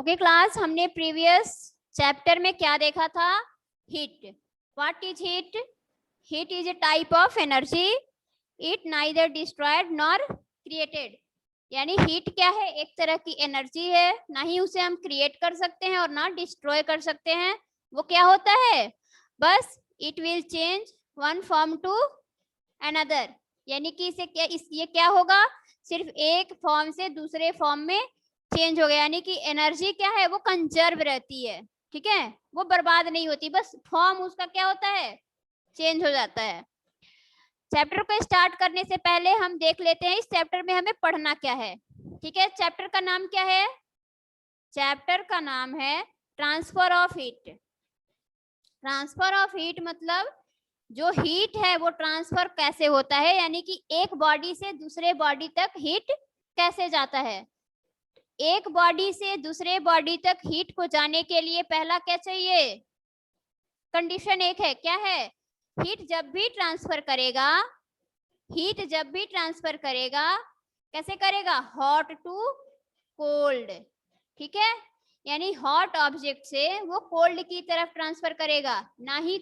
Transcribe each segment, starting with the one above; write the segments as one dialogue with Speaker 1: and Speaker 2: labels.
Speaker 1: Okay class, हमने previous chapter में क्या देखा था? Heat. What is heat? Heat is a type of energy. It neither destroyed nor created. यानी heat क्या है? एक तरह की एनर्जी है, ना ही उसे हम क्रिएट कर सकते हैं और ना डिस्ट्रॉय कर सकते हैं. वो क्या होता है? बस it will change one form to another. यानी कि ये क्या होगा? सिर्फ एक फॉर्म से दूसरे फॉर्म में चेंज हो गया. यानी कि एनर्जी क्या है? वो कंजर्व रहती है. ठीक है, वो बर्बाद नहीं होती, बस फॉर्म उसका क्या होता है? चेंज हो जाता है. चैप्टर को स्टार्ट करने से पहले हम देख लेते हैं इस चैप्टर में हमें पढ़ना क्या है. ठीक है, चैप्टर का नाम क्या है? चैप्टर का नाम है transfer of heat. Transfer of heat मतलब जो हीट है वो ट्रांसफर कैसे होता है, यानी कि एक बॉडी से दूसरे बॉडी तक हीट कैसे जाता है. एक बॉडी से दूसरे बॉडी तक हीट को जाने के लिए पहला क्या चाहिए? कंडीशन एक है, क्या है? हीट जब भी ट्रांसफर करेगा, कैसे करेगा? Hot to cold. ठीक है, यानी हॉट ऑब्जेक्ट से वो कोल्ड की तरफ ट्रांसफर करेगा, ना कि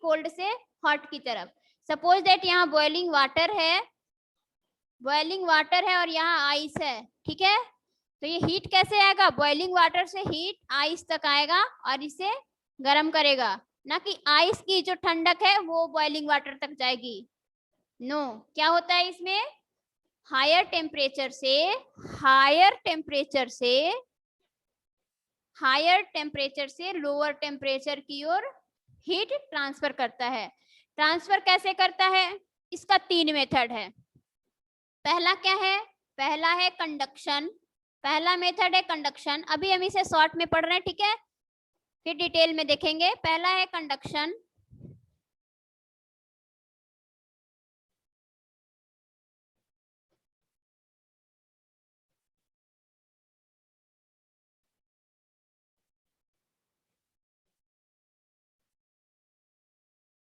Speaker 1: कोल्ड से हॉट की तरफ. सपोज दैट यहाँ बॉइलिंग वाटर है और यहाँ आइस है. ठीक है, तो ये हीट कैसे आएगा? बॉइलिंग वाटर से हीट आइस तक आएगा और इसे गर्म करेगा, ना कि आइस की जो ठंडक है वो बॉइलिंग वाटर तक जाएगी. नो, क्या होता है इसमें? हायर टेम्परेचर से लोअर टेम्परेचर की ओर हीट ट्रांसफर करता है. ट्रांसफर कैसे करता है? इसका 3 मेथड है. पहला क्या है? पहला है कंडक्शन. पहला मेथड है कंडक्शन. अभी हम इसे शॉर्ट में पढ़ रहे हैं, ठीक है, फिर डिटेल में देखेंगे. पहला है कंडक्शन.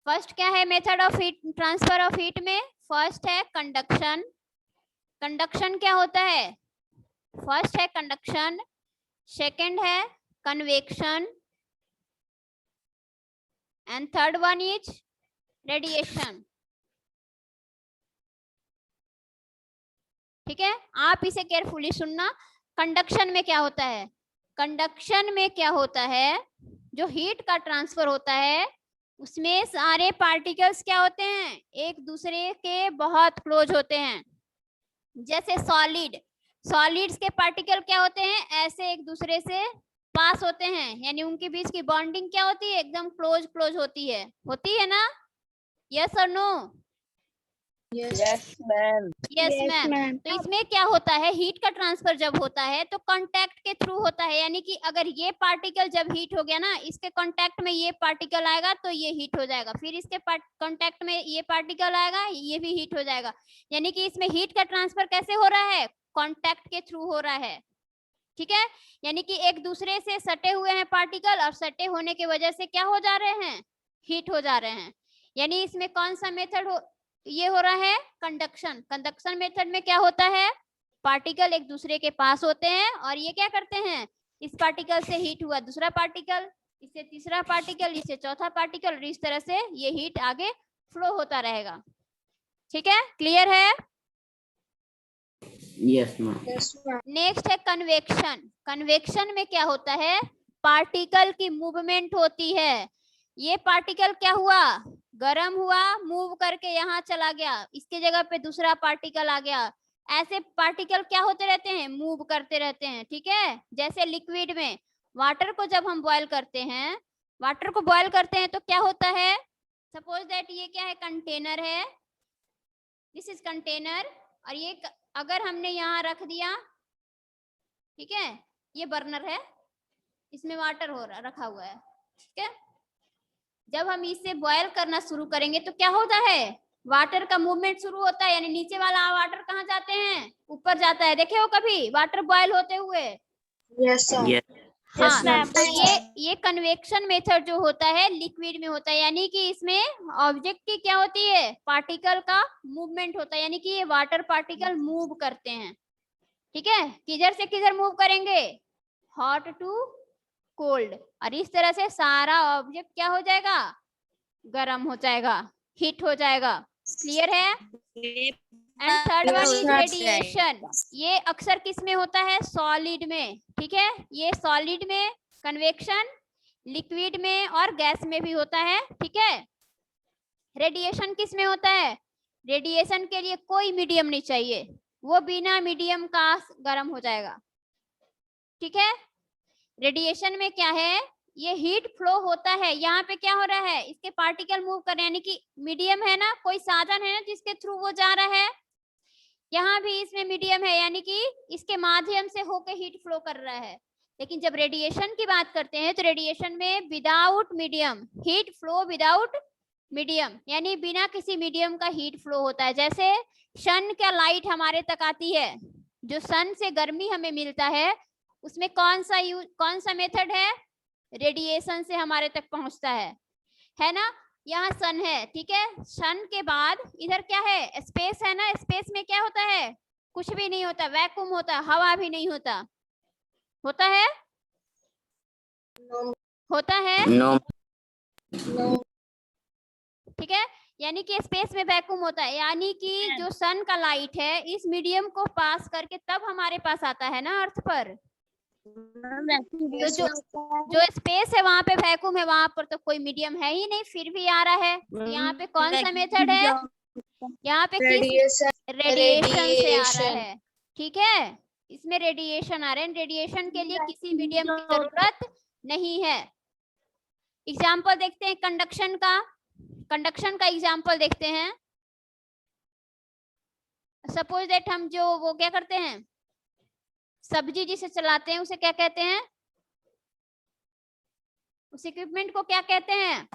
Speaker 1: फर्स्ट क्या है method of heat, transfer of heat में? फर्स्ट है कंडक्शन. कंडक्शन क्या होता है? फर्स्ट है कंडक्शन, सेकंड है convection and third one is radiation. ठीक है, आप इसे केयरफुली सुनना. कंडक्शन में क्या होता है? कंडक्शन में क्या होता है? जो हीट का ट्रांसफर होता है उसमें सारे पार्टिकल्स क्या होते हैं? एक दूसरे के बहुत क्लोज होते हैं. जैसे सॉलिड्स के पार्टिकल क्या होते हैं? ऐसे एक दूसरे से पास होते हैं, यानी उनके बीच की बॉन्डिंग क्या होती है? एकदम क्लोज होती है ना? यस और no?
Speaker 2: Yes ma'am.
Speaker 1: Yes ma'am. तो इसमें क्या होता है? हीट का ट्रांसफर जब होता है तो कांटेक्ट के थ्रू होता है. यानी कि अगर ये पार्टिकल जब हीट हो गया ना, इसके कांटेक्ट में ये पार्टिकल आएगा तो ये हीट हो जाएगा, फिर इसके कांटेक्ट में ये पार्टिकल आएगा, ये भी हीट हो जाएगा. यानी कि इसमें हीट का ट्रांसफर कैसे हो रहा है? कांटेक्ट के थ्रू हो रहा है. ठीक है, यानी कि एक दूसरे से सटे हुए हैं पार्टिकल और सटे होने की वजह से क्या हो जा रहे हैं? हीट हो जा रहे हैं. यानी इसमें कौन सा मेथड ये हो रहा है? कंडक्शन मेथड में क्या होता है? पार्टिकल एक दूसरे के पास होते हैं और ये क्या करते हैं? इस पार्टिकल से हीट हुआ दूसरा पार्टिकल, इससे तीसरा पार्टिकल, इससे चौथा पार्टिकल, इस तरह से ये हीट आगे फ्लो होता रहेगा. ठीक है, क्लियर है?
Speaker 2: Yes ma'am.
Speaker 1: नेक्स्ट है कन्वेक्शन. कन्वेक्शन में क्या होता है? पार्टिकल की मूवमेंट होती है. ये पार्टिकल क्या हुआ? गर्म हुआ, मूव करके यहाँ चला गया, इसके जगह पे दूसरा पार्टिकल आ गया. ऐसे पार्टिकल क्या होते रहते हैं? मूव करते रहते हैं. ठीक है, जैसे लिक्विड में वाटर को जब हम बॉयल करते हैं तो क्या होता है? सपोज दैट ये क्या है? कंटेनर है. This is container. और ये अगर हमने यहाँ रख दिया, ठीक है, ये बर्नर है, इसमें वाटर रखा हुआ है. ठीक है, जब हम इसे बॉयल करना शुरू करेंगे तो क्या होता है? वाटर का मूवमेंट शुरू होता है, यानी नीचे वाला वाटर कहाँ जाते हैं? ऊपर जाता है. देखे हो कभी वाटर बॉयल होते हुए?
Speaker 2: Yes sir.
Speaker 1: हाँ, तो ये कन्वेक्शन मेथड जो होता है लिक्विड में होता है. यानी कि इसमें ऑब्जेक्ट की क्या होती है? पार्टिकल का मूवमेंट होता है. यानी कि ये वाटर पार्टिकल मूव करते हैं. ठीक है, किधर से किधर मूव करेंगे? हॉट टू कोल्ड, और इस तरह से सारा ऑब्जेक्ट क्या हो जाएगा, गर्म हो जाएगा, हीट हो जाएगा। क्लियर है? And third one is radiation. ये अक्सर किस में होता है, सॉलिड में, ठीक है, ये सॉलिड में, कन्वेक्शन, लिक्विड में और गैस में भी होता है, ठीक है। रेडिएशन किस में होता है, रेडिएशन के लिए कोई मीडियम नहीं चाहिए, वो बिना मीडियम का गर्म हो जाएगा, ठीक है। रेडिएशन में क्या है, ये हीट फ्लो होता है, यहाँ पे क्या हो रहा है, इसके पार्टिकल मूव कर रहे हैं, यानी कि मीडियम है ना, कोई साधन है ना जिसके थ्रू वो जा रहा है, यहाँ भी इसमें मीडियम है, यानी कि इसके माध्यम से होकर हीट फ्लो कर रहा है। लेकिन जब रेडिएशन की बात करते हैं तो रेडिएशन में without medium, heat flow without medium, यानी बिना किसी मीडियम का हीट फ्लो होता है। जैसे सन का लाइट हमारे तक आती है, जो सन से गर्मी हमें मिलता है, उसमें कौन सा मेथड है, रेडिएशन से हमारे तक पहुंचता है ना। यहाँ सन है, ठीक है, सन के बाद इधर क्या है, स्पेस है ना, स्पेस में क्या होता है, कुछ भी नहीं होता, वैक्यूम होता है, हवा भी नहीं होता, होता है, होता है, ठीक है, यानी कि स्पेस में वैक्यूम होता है, यानी कि जो सन का लाइट है इस मीडियम को पास करके तब हमारे पास आता है ना अर्थ पर। तो जो स्पेस है वहां पे वैक्यूम है, वहां पर तो कोई मीडियम है ही नहीं, फिर भी आ रहा है। तो यहाँ पे कौन सा मेथड है, यहाँ पे किस रेडिएशन से आ रहा है, ठीक है, इसमें रेडिएशन आ रहे हैं, रेडिएशन के लिए किसी मीडियम की जरूरत नहीं है। एग्जाम्पल देखते हैं कंडक्शन का, कंडक्शन का एग्जाम्पल देखते हैं। सपोज दैट हम जो वो क्या करते हैं, सब्जी जिसे चलाते हैं उसे क्या कहते हैं, उस इक्विपमेंट को क्या कहते हैं,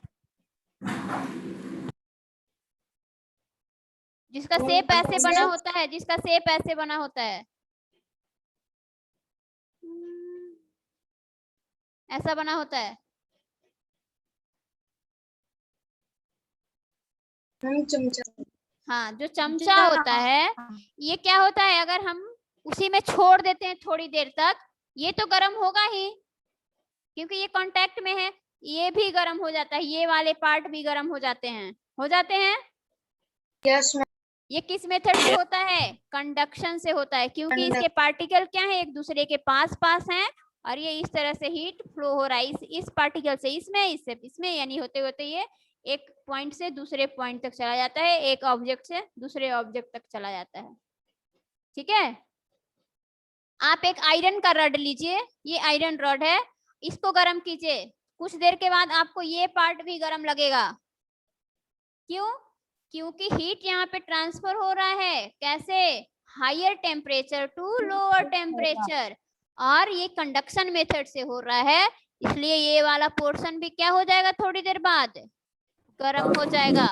Speaker 1: जिसका शेप ऐसे बना होता है, जिसका शेप ऐसे बना होता है, ऐसा बना होता है,
Speaker 2: चमचा।
Speaker 1: हाँ, जो चमचा होता है, ये क्या होता है, अगर हम उसी में छोड़ देते हैं थोड़ी देर तक, ये तो गर्म होगा ही, क्योंकि ये कांटेक्ट में है, ये भी गर्म हो जाता है, ये वाले पार्ट भी गर्म हो जाते हैं, हो जाते हैं।
Speaker 2: Yes ma'am.
Speaker 1: ये किस मेथड से होता है, कंडक्शन से होता है, क्योंकि इसके पार्टिकल क्या है, एक दूसरे के पास पास हैं, और ये इस तरह से हीट फ्लो हो रहा है, इस पार्टिकल से इसमें, इससे इसमें, यानी होते होते ये एक पॉइंट से दूसरे पॉइंट तक चला जाता है, एक ऑब्जेक्ट से दूसरे ऑब्जेक्ट तक चला जाता है, ठीक है। आप एक आयरन का रड लीजिए, ये आयरन रड है, इसको गर्म कीजिए, कुछ देर के बाद आपको ये पार्ट भी गर्म लगेगा, क्यों, क्योंकि हीट यहाँ पे ट्रांसफर हो रहा है, कैसे, higher temperature to lower temperature, और ये कंडक्शन मेथड से हो रहा है, इसलिए ये वाला पोर्शन भी क्या हो जाएगा, थोड़ी देर बाद गर्म हो जाएगा।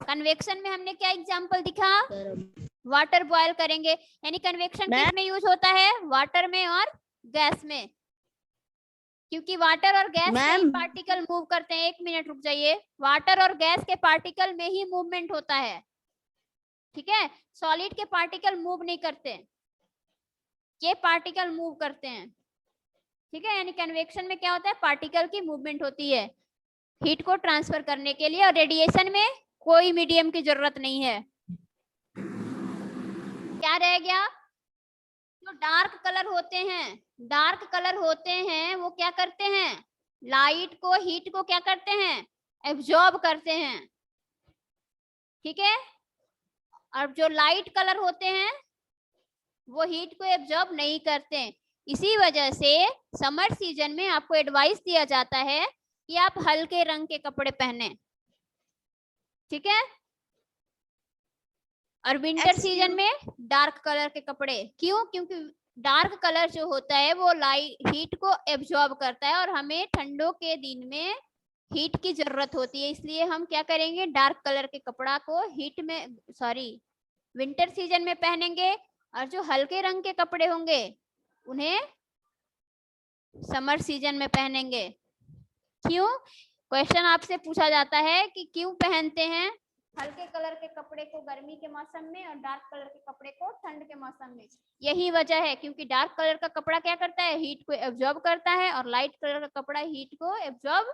Speaker 1: कन्वेक्शन में हमने क्या एग्जांपल दिखा, वाटर बॉयल करेंगे, यानी कन्वेक्शन किस में यूज होता है, वाटर में और गैस में, क्योंकि वाटर और गैस में पार्टिकल मूव करते हैं। एक मिनट रुक जाइए, वाटर और गैस के पार्टिकल में ही मूवमेंट होता है, ठीक है, सॉलिड के पार्टिकल मूव नहीं करते, ये पार्टिकल मूव करते हैं, ठीक है, यानी कन्वेक्शन में क्या होता है, पार्टिकल की मूवमेंट होती है हीट को ट्रांसफर करने के लिए, और रेडिएशन में कोई मीडियम की जरूरत नहीं है। क्या रह गया, जो डार्क कलर होते हैं, डार्क कलर होते हैं, वो क्या करते हैं, लाइट को, हीट को क्या करते हैं, एब्जॉर्ब करते हैं, ठीक है, और जो लाइट कलर होते हैं वो हीट को एब्जॉर्ब नहीं करते हैं। इसी वजह से समर सीजन में आपको एडवाइस दिया जाता है कि आप हल्के रंग के कपड़े पहने, ठीक है, और विंटर सीजन में डार्क कलर के कपड़े, क्यों, क्योंकि डार्क कलर जो होता है वो लाइट हीट को एब्जॉर्ब करता है, और हमें ठंडों के दिन में हीट की जरूरत होती है, इसलिए हम क्या करेंगे, डार्क कलर के कपड़ा को हीट में, सॉरी, विंटर सीजन में पहनेंगे, और जो हल्के रंग के कपड़े होंगे उन्हें समर सीजन में पहनेंगे। क्यों, क्वेश्चन आपसे पूछा जाता है कि क्यों पहनते हैं, हल्के कलर के कपड़े को गर्मी के मौसम में और डार्क कलर के कपड़े को ठंड के मौसम में। यही वजह है, क्योंकि डार्क कलर का कपड़ा क्या करता है, हीट को एब्जॉर्ब करता है, और लाइट कलर का कपड़ा हीट को एब्जॉर्ब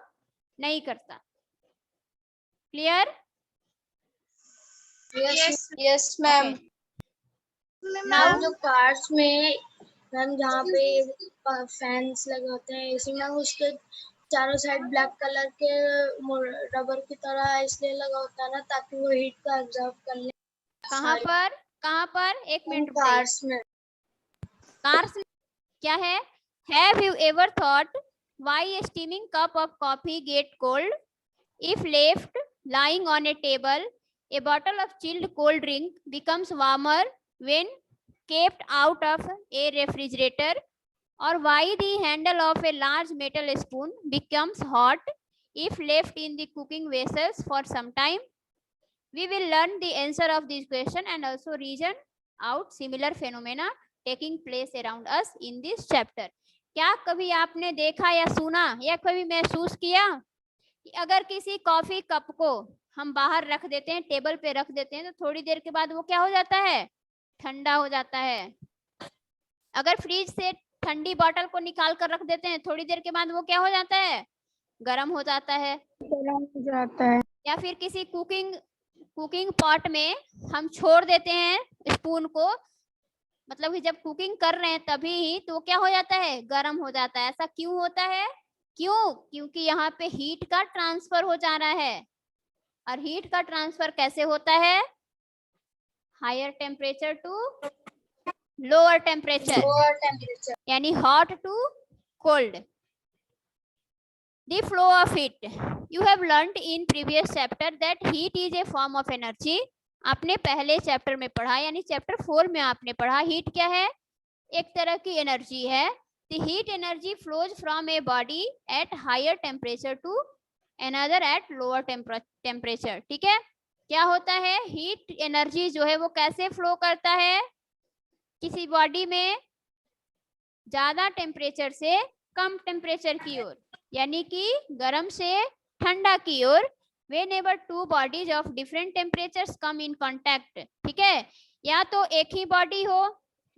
Speaker 1: नहीं करता। क्लियर?
Speaker 2: Yes ma'am. मैम जो कार्स में मैम जहाँ पे फैंस लगे होते हैं एसी में, उसके चारों साइड ब्लैक कलर के रबर की तरह इसलिए लगा होता है ना, ताकि वो हीट को एब्जॉर्ब कर ले।
Speaker 1: कहाँ पर? एक मिनट।
Speaker 2: कार्स में
Speaker 1: क्या है? Have you ever thought why a steaming cup of coffee get cold? If left lying on a table, a bottle of chilled cold drink becomes warmer when kept out of a refrigerator. Or why the handle of a large metal spoon becomes hot if left in the cooking vessels for some time? We will learn the answer of this question and also reason out similar phenomena taking place around us in this chapter. क्या कभी आपने देखा या सुना या कभी महसूस किया कि अगर किसी कॉफी कप को हम बाहर रख देते हैं, टेबल पे रख देते हैं, तो थोड़ी देर के बाद वो क्या हो जाता है, ठंडा हो जाता है। अगर फ्रिज से ठंडी बोतल को निकाल कर रख देते हैं, थोड़ी देर के बाद वो क्या हो जाता है, गर्म हो जाता है। या फिर किसी कुकिंग पॉट में हम छोड़ देते हैं स्पून को, मतलब कि जब कुकिंग कर रहे हैं तभी ही, तो क्या हो जाता है, गर्म हो जाता है। ऐसा क्यों होता है? क्योंकि यहाँ पे हीट का ट्रांसफर हो जा रहा है। और हीट का ट्रांसफर कैसे होता है? Higher temperature to lower temperature, यानी hot to cold. The flow of heat. You have learned in previous chapter that heat is a form of energy. आपने पहले चैप्टर में पढ़ा, यानी चैप्टर 4 में आपने पढ़ा, हीट क्या है, एक तरह की एनर्जी है। The heat energy flows from a body at higher temperature to another at lower temperature. ठीक है? क्या होता है, हीट एनर्जी जो है वो कैसे फ्लो करता है, किसी बॉडी में ज्यादा टेम्परेचर से कम टेम्परेचर की ओर, यानी कि गर्म से ठंडा की ओर। Whenever two bodies of different temperatures come in contact, ठीक है, या तो एक ही बॉडी हो,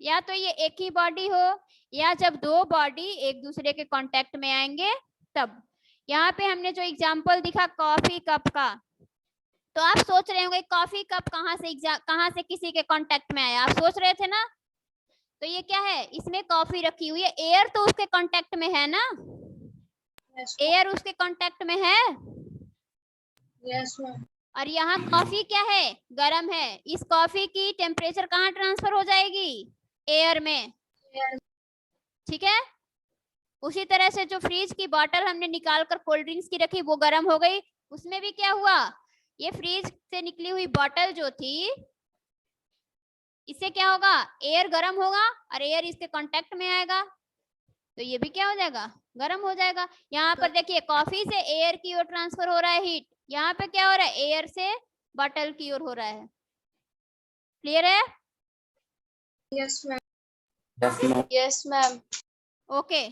Speaker 1: या तो ये एक ही बॉडी हो, या जब दो बॉडी एक दूसरे के कांटेक्ट में आएंगे तब। यहाँ पे हमने जो एग्जांपल दिखा कॉफी कप का, तो आप सोच रहे होंगे कॉफी कप कहाँ से किसी के कांटेक्ट में आया, आप सोच रहे थे ना। तो ये क्या है, इसमें कॉफी रखी हुई है, एयर तो उसके कांटेक्ट में है ना, एयर उसके कांटेक्ट में है।
Speaker 2: Yes ma'am.
Speaker 1: और यहाँ कॉफी क्या है, गर्म है, इस कॉफी की टेम्परेचर कहाँ ट्रांसफर हो जाएगी, एयर में। ठीक है? उसी तरह से जो फ्रिज की बोतल हमने निकाल कर कोल्ड ड्रिंक्स की रखी, वो गर्म हो गई, उसमें भी क्या हुआ, ये फ्रिज से निकली हुई बोतल जो थी, इससे क्या होगा, एयर गर्म होगा और एयर इसके कांटेक्ट में आएगा, तो ये भी क्या हो जाएगा, गर्म हो जाएगा। यहाँ पर देखिए कॉफी से एयर की ओर ट्रांसफर हो रहा है हीट, यहाँ पे क्या हो रहा है, एयर से बोतल की ओर हो रहा है। क्लियर है?
Speaker 2: Yes ma'am. Yes ma'am.
Speaker 1: Okay.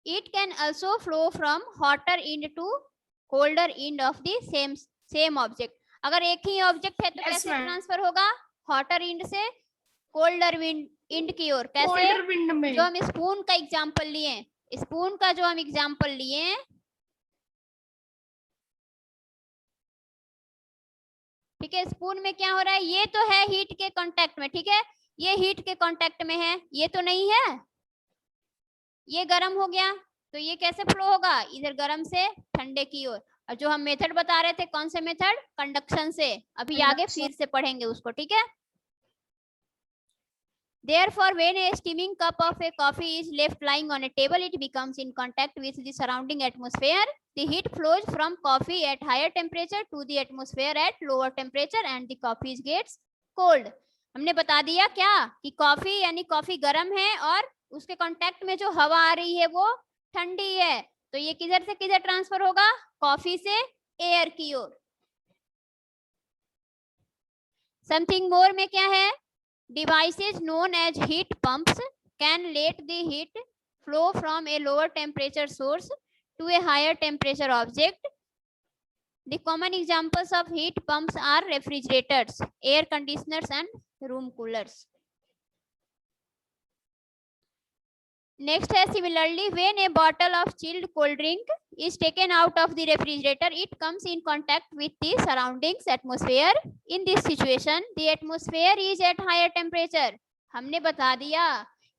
Speaker 1: It can also flow from hotter end to colder end of the same object. अगर एक ही ऑब्जेक्ट है तो कैसे ट्रांसफर होगा, हॉटर एंड से कोल्डर एंड की ओर। कैसे? जो हम स्पून का एग्जांपल लिए, स्पून का जो हम एग्जांपल लिए, ठीक है, स्पून में क्या हो रहा है, ये तो है हीट के कांटेक्ट में, ठीक है, ये हीट के कांटेक्ट में है, ये तो नहीं है, ये गर्म हो गया, तो ये कैसे फ्लो होगा, इधर गर्म से ठंडे की ओर। और जो हम मेथड बता रहे थे, कौन से मेथड, कंडक्शन से, अभी आगे फिर से पढ़ेंगे उसको, ठीक है। Therefore, when a steaming cup of a coffee is left lying on a table, it becomes in contact with the surrounding atmosphere. The heat flows from coffee at higher temperature to the atmosphere at lower temperature, and the coffee gets cold. हमने बता दिया क्या कि coffee यानी coffee गर्म है और उसके कांटेक्ट में जो हवा आ रही है वो ठंडी है, तो ये किधर से किधर ट्रांसफर होगा, कॉफी से एयर की ओर। समथिंग मोर में क्या है, devices known as heat pumps can let the heat flow from a lower temperature source to a higher temperature object. The common examples of heat pumps are refrigerators, air conditioners, and room coolers. Next है similarly, when a bottle of chilled cold drink is taken out of the refrigerator, it comes in contact with the surroundings atmosphere. In this situation, the atmosphere is at higher temperature. हमने बता दिया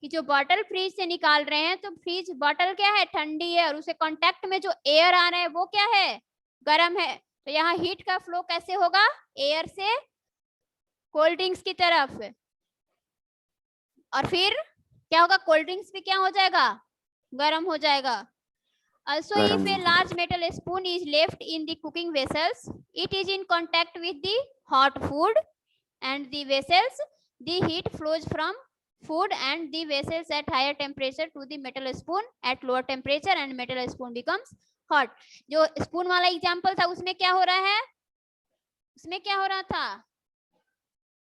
Speaker 1: कि जो bottle freeze से निकाल रहे हैं, तो फ्रीज बॉटल क्या है, ठंडी है, और उसे कांटेक्ट में जो एयर आ रहा है वो क्या है, गर्म है. तो यहाँ हीट का फ्लो कैसे होगा, एयर से कोल्ड ड्रिंक्स की तरफ, और फिर क्या होगा, कोल्ड ड्रिंक्स भी क्या हो जाएगा, गर्म हो जाएगा. Also, if a large metal spoon is left in the cooking vessels, it is in contact with the hot food and the vessels. The heat flows from food and the vessels at higher temperature to the metal spoon at lower temperature, and metal spoon becomes hot. जो spoon वाला example था उसमें क्या हो रहा है, उसमें क्या हो रहा था,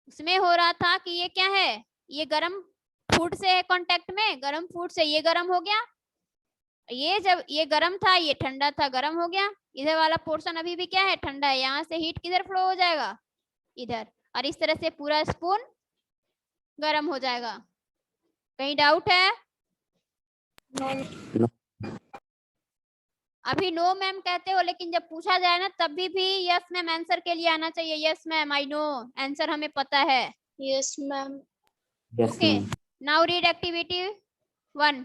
Speaker 1: उसमें हो रहा था कि ये क्या है, ये गर्म फूड से है कांटेक्ट में, गर्म फूड से ये गर्म हो गया, ये जब ये गर्म था ये ठंडा था, गर्म हो गया. इधर वाला पोर्शन अभी भी क्या है, ठंडा है, यहाँ से हीट किधर फ्लो हो जाएगा, इधर, और इस तरह से पूरा स्पून गर्म हो जाएगा. कहीं डाउट है? अभी नो मैम कहते हो, लेकिन जब पूछा जाए ना तभी भी यस मैम आंसर के लिए आना चाहिए. Yes ma'am, I know, answer हमें पता है.
Speaker 2: Yes ma'am.
Speaker 1: Okay, now read activity 1.